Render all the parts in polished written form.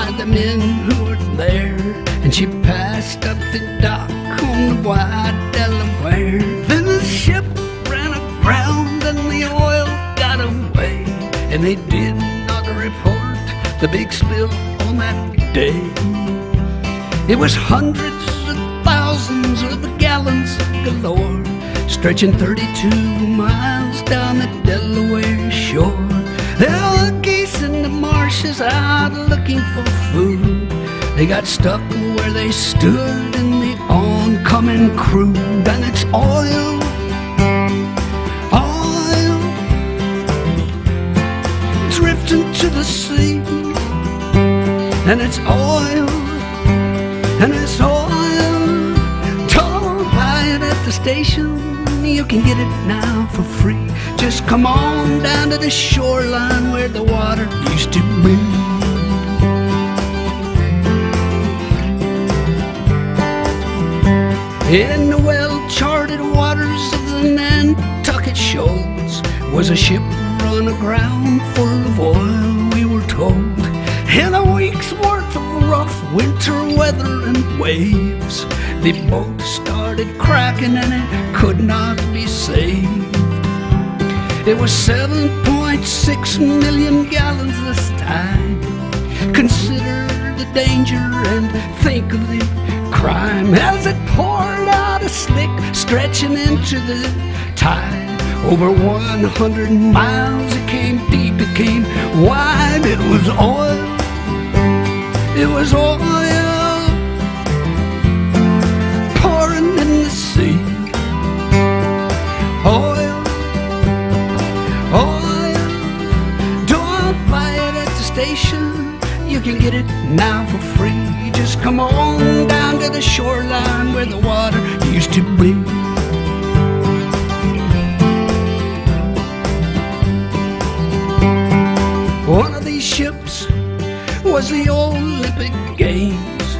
find the men who were there, and she passed up the dock on the wide Delaware. Then the ship ran aground and the oil got away, and they did not report the big spill on that day. It was hundreds of thousands of gallons galore, stretching 32 miles down the Delaware shore. There were geese in the marshes out looking for food. They got stuck where they stood in the oncoming crude. And it's oil, oil, drifting to the sea. And it's oil, and it's oil. Don't buy it at the station, you can get it now for free. Just come on down to the shoreline where the water used to be. In the well-charted waters of the Nantucket shoals was a ship run aground full of oil, we were told. In a week's worth of rough winter weather and waves, the boat started cracking and it could not be saved. It was 7.6 million gallons this time. Consider the danger and think of the crime as it poured out a slick, stretching into the tide. Over 100 miles, it came deep, it came wide. It was oil, it was oil, pouring in the sea. Oil, oil, don't buy it at the station, you can get it now for free. Just come on down to the shoreline where the water used to be. One of these ships was the Olympic Games.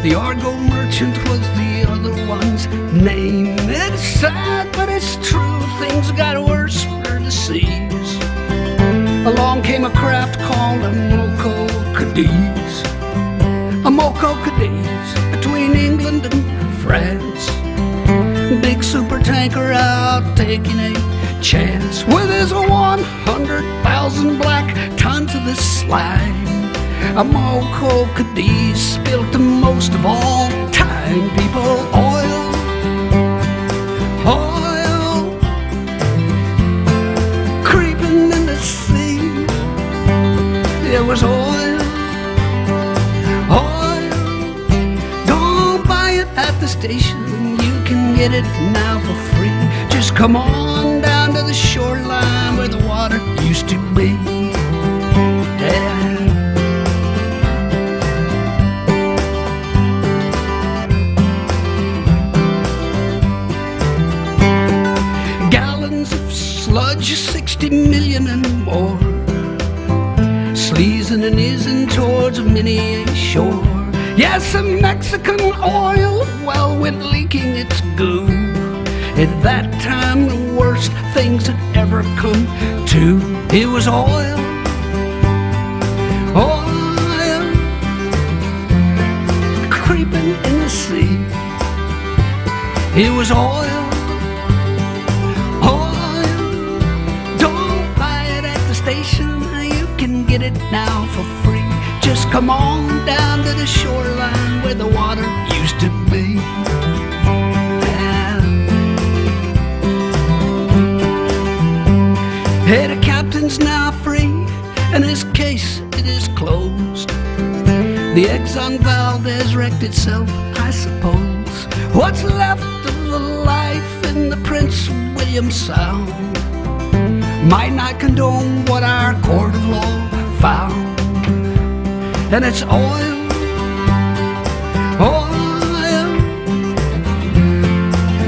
The Argo Merchant was the other one's name. It's sad, but it's true, things got worse for the seas. Along came a craft called a Moco Cadiz. A Moco Cadiz between England and France. Big super tanker out taking a chance with his 100,000 black tons of the slime. A Moco Cadiz spilt the most of all time, people. Oil, oil, creeping in the sea. It was oil, oil. Don't buy it at the station, you can get it now for free. Just come on down to the shoreline where the water used to be. Yeah. Gallons of sludge, 60 million and more, sleazing and ising towards many a shore. Yes, a Mexican oil well went leaking its goo. At that time, the worst things had ever come to. It was oil, oil, creeping in the sea. It was oil, oil. Don't buy it at the station, you can get it now for free. Just come on down to the shoreline where the water used to be. Hey, the captain's now free, and his case, it is closed. The Exxon Valdez wrecked itself, I suppose. What's left of the life in the Prince William Sound might not condone what our court of law found. And it's oil, oil,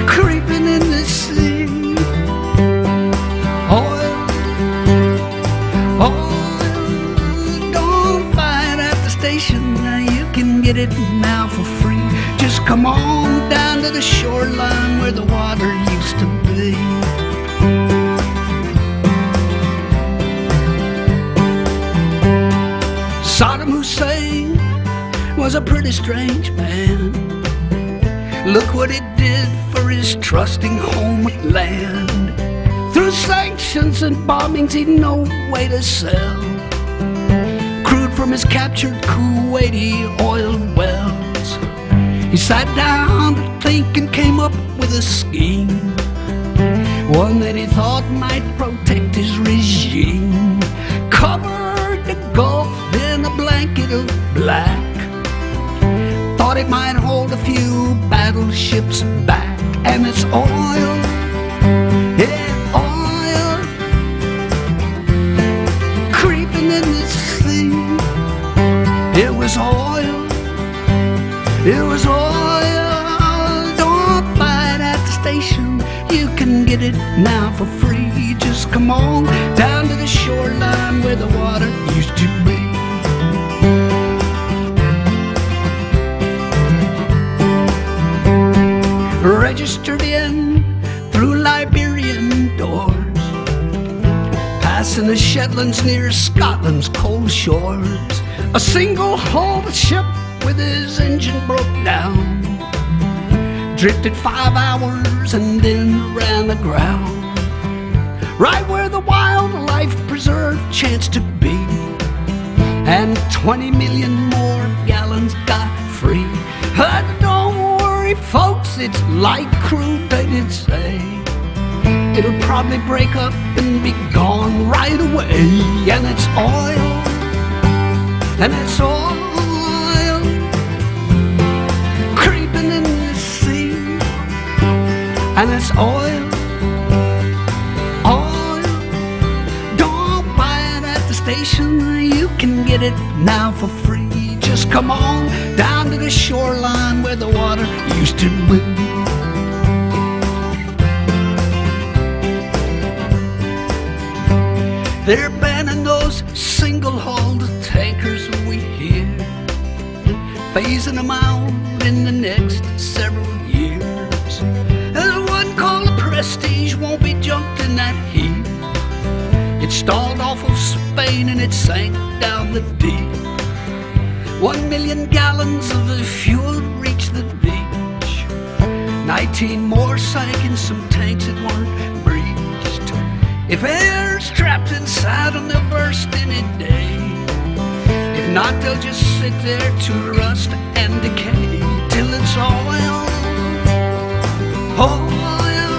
creeping in the sea. Oil, oil, don't buy it at the station, you can get it now for free. Just come on down to the shoreline where the water used to be. Saddam Hussein was a pretty strange man. Look what he did for his trusting homeland. Through sanctions and bombings he'd no way to sell crude from his captured Kuwaiti oil wells. He sat down to think and came up with a scheme, one that he thought might protect his regime. Covered the Gulf in a blanket of black, thought it might hold a few battleships back. And it's oil, yeah, oil, creeping in the sea. It was oil, it was oil. Don't buy it at the station, you can get it now for free. Just come on down to the shoreline where the water used to be. Registered in through Liberian doors, passing the Shetlands near Scotland's cold shores. A single-hulled ship with his engine broke down, drifted 5 hours and then ran aground, right where the wildlife preserve chanced to be, and 20 million more gallons got free. Don't worry, folks, it's light crude, they did say. It'll probably break up and be gone right away. And it's oil, and it's oil, creeping in the sea. And it's oil, oil. Don't buy it at the station, you can get it now for free. Just come on down to the shoreline where the water used to be. They're banning those single-hulled tankers we hear, phasing them out in the next several years. There's one called the Prestige, won't be jumped in that heat. It stalled off of Spain and it sank down the deep. 1 million gallons of the fuel reached the beach. 19 more sank in some tanks that weren't breached. If air's trapped inside them, they'll burst any day. If not, they'll just sit there to rust and decay till it's oil, oil,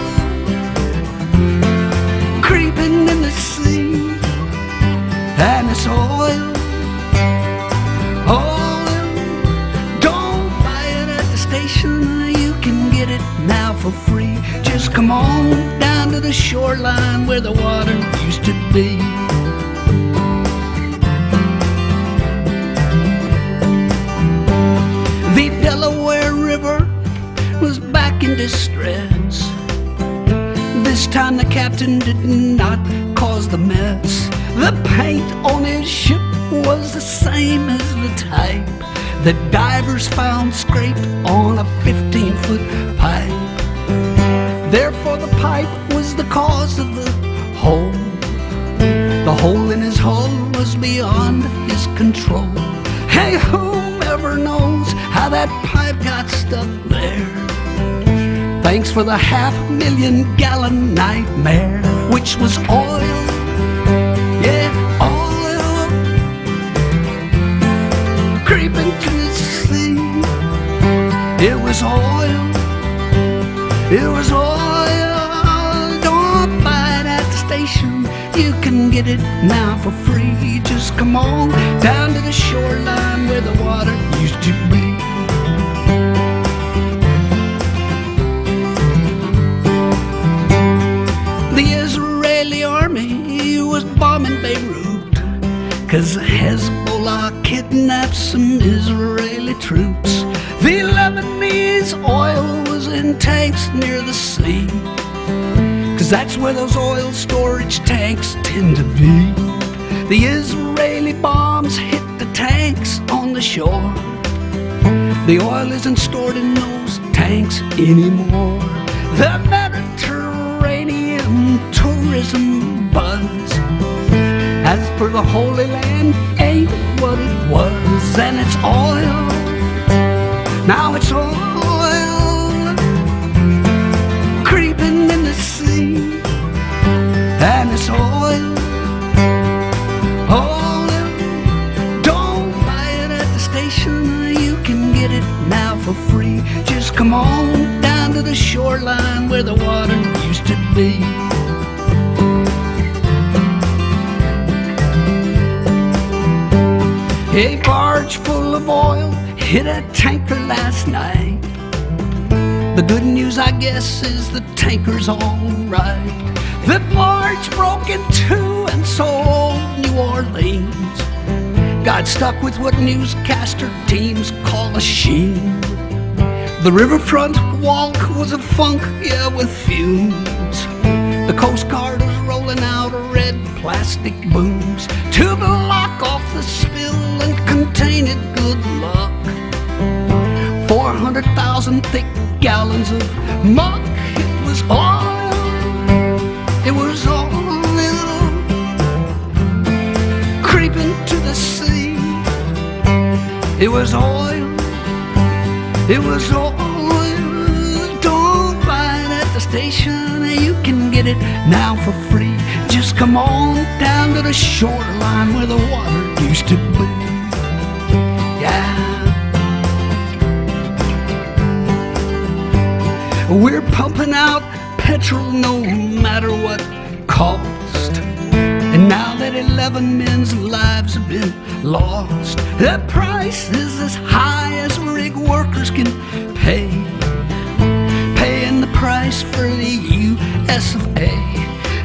creeping in the sea. And it's oil, oil. Don't buy it at the station, you can get it now for free. Just come on down to the shoreline where the water used to be. The Delaware River was back in distress. This time the captain did not cause the mess. The paint on his ship was the same as the type that divers found scraped on a 15-foot pipe. Therefore the pipe was the cause of the hole. The hole in his hull was beyond his control. Hey, whoever knows how that pipe got stuck there? Thanks for the 500,000 gallon nightmare, which was oil, yeah, oil, creeping to the sea. It was oil, it was oil. Don't buy it at the station, you can get it now for free. Just come on down to the shoreline where the water used to be. The Israeli army was bombing Beirut 'cause Hezbollah kidnapped some Israeli troops. The Lebanese oil was in tanks near the sea, 'cause that's where those oil storage tanks tend to be. The Israeli bombs hit the tanks on the shore. The oil isn't stored in those tanks anymore. The Mediterranean tourism buzz, as per the Holy Land, ain't what it was, and it's oil. Now it's oil creeping in the sea, and it's oil. Oil, don't buy it at the station. You can get it now for free. Just come on down to the shoreline where the water used to be. A barge full of oil hit a tanker last night. The good news, I guess, is the tanker's all right. The barge broke in two, and so old New Orleans got stuck with what newscaster teams call a sheen. The riverfront walk was a funk, yeah, with fumes. The Coast Guard was rolling out red plastic booms to block off the spill and contain it, good luck. 400,000 thick gallons of muck. It was oil. It was oil creeping to the sea. It was oil. It was oil. Don't buy it at the station. You can get it now for free. Just come on down to the shoreline where the water used to be. Yeah. We're pumping out petrol no matter what cost. And now that 11 men's lives have been lost, the price is as high as rig workers can pay. Paying the price for the US of A.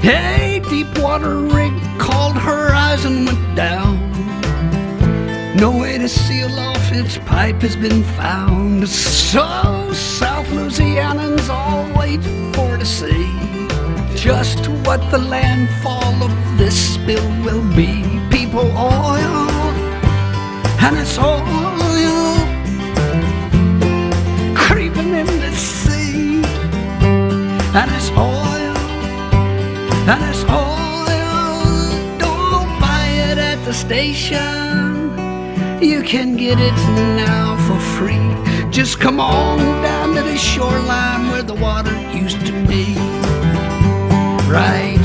A deepwater rig called Horizon went down. No way to seal off its pipe has been found. So South Louisianans all wait for to see just what the landfall of this spill will be. People, oil, and it's oil creeping in the sea, and it's oil, and it's oil. Don't buy it at the station. You can get it now for free. Just come on down to the shoreline where the water used to be. Right.